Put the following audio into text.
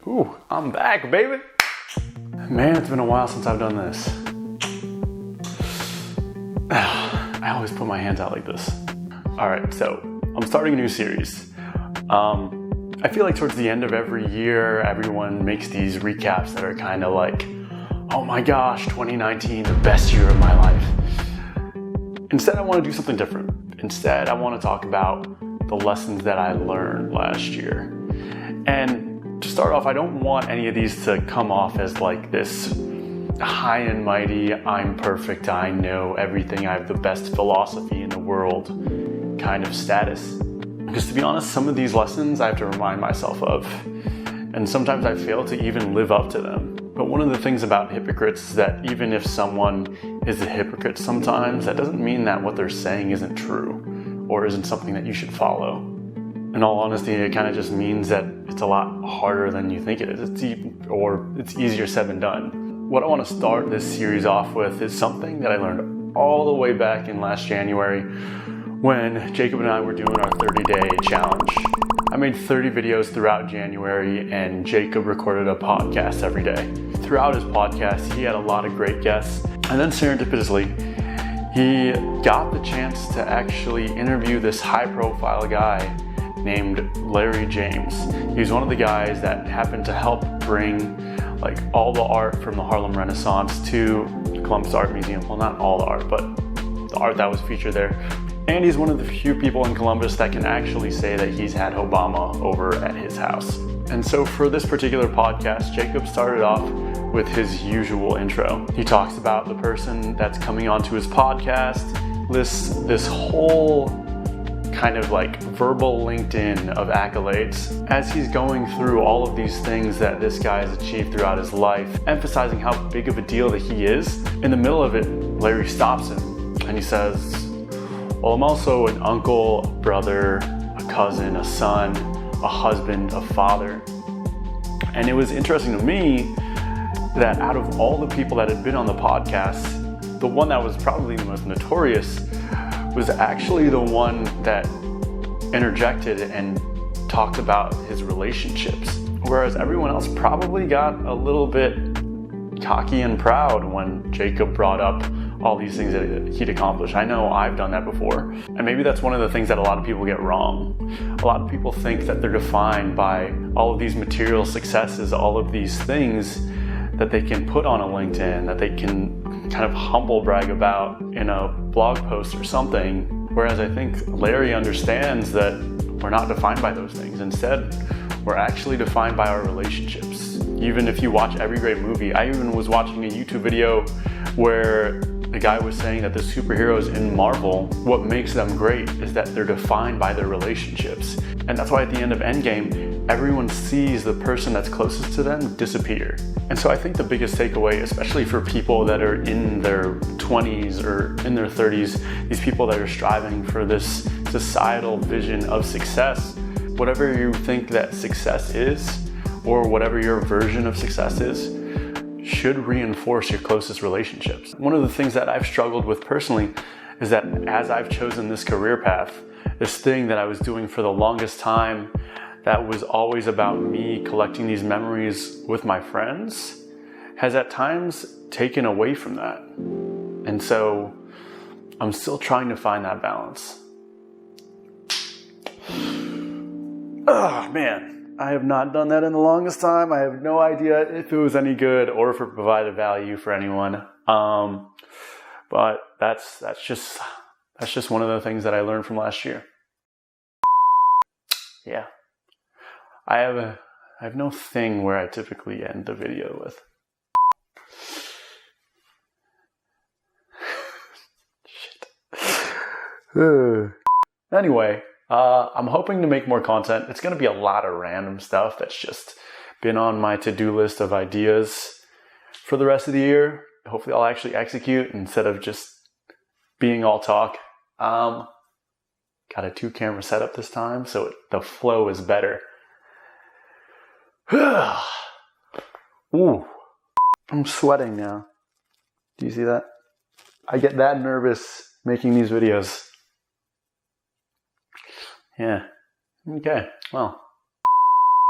Ooh, I'm back, baby. Man, it's been a while since I've done this. I always put my hands out like this. All right, so I'm starting a new series. I feel like towards the end of every year, everyone makes these recaps that are kind of like, oh my gosh, 2019, the best year of my life. Instead, I want to do something different. Instead, I want to talk about the lessons that I learned last year. And to start off, I don't want any of these to come off as like this high and mighty, I'm perfect, I know everything, I have the best philosophy in the world kind of status. Because to be honest, some of these lessons I have to remind myself of. And sometimes I fail to even live up to them. But one of the things about hypocrites is that even if someone is a hypocrite sometimes, that doesn't mean that what they're saying isn't true or isn't something that you should follow. In all honesty, it kind of just means that it's a lot harder than you think it is. It's easier said than done. What I want to start this series off with is something that I learned all the way back in last January when Jacob and I were doing our 30-day challenge. I made 30 videos throughout January, and Jacob recorded a podcast every day. Throughout his podcast, he had a lot of great guests, and then serendipitously, he got the chance to actually interview this high-profile guy named Larry James. He was one of the guys that happened to help bring like all the art from the Harlem Renaissance to the Columbus Art Museum. Well, not all the art, but the art that was featured there. And he's one of the few people in Columbus that can actually say that he's had Obama over at his house. And so for this particular podcast, Jacob started off with his usual intro. He talks about the person that's coming onto his podcast, lists this whole kind of like verbal LinkedIn of accolades as he's going through all of these things that this guy has achieved throughout his life, emphasizing how big of a deal that he is. In the middle of it, Larry stops him and he says, well, I'm also an uncle, a brother, a cousin, a son, a husband, a father. And it was interesting to me that out of all the people that had been on the podcast, the one that was probably the most notorious was actually the one that interjected and talked about his relationships. Whereas everyone else probably got a little bit cocky and proud when Jacob brought up all these things that he'd accomplished. I know I've done that before. And maybe that's one of the things that a lot of people get wrong. A lot of people think that they're defined by all of these material successes, all of these things that they can put on a LinkedIn, that they can kind of humble brag about in a blog post or something. Whereas I think Larry understands that we're not defined by those things. Instead, we're actually defined by our relationships. Even if you watch every great movie, I even was watching a YouTube video where the guy was saying that the superheroes in Marvel, what makes them great is that they're defined by their relationships. And that's why at the end of Endgame, everyone sees the person that's closest to them disappear. And so I think the biggest takeaway, especially for people that are in their 20s or in their 30s, these people that are striving for this societal vision of success, whatever you think that success is, or whatever your version of success is, should reinforce your closest relationships. One of the things that I've struggled with personally is that as I've chosen this career path, this thing that I was doing for the longest time that was always about me collecting these memories with my friends has at times taken away from that. And so I'm still trying to find that balance. Oh man. I have not done that in the longest time. I have no idea if it was any good or if it provided value for anyone. But that's just one of the things that I learned from last year. Yeah. I have no thing where I typically end the video with. Shit. Anyway. I'm hoping to make more content. It's going to be a lot of random stuff that's just been on my to-do list of ideas for the rest of the year. Hopefully I'll actually execute instead of just being all talk. Got a 2-camera setup this time, so the flow is better. Ooh, I'm sweating now. Do you see that? I get that nervous making these videos. Yeah. Okay. Well,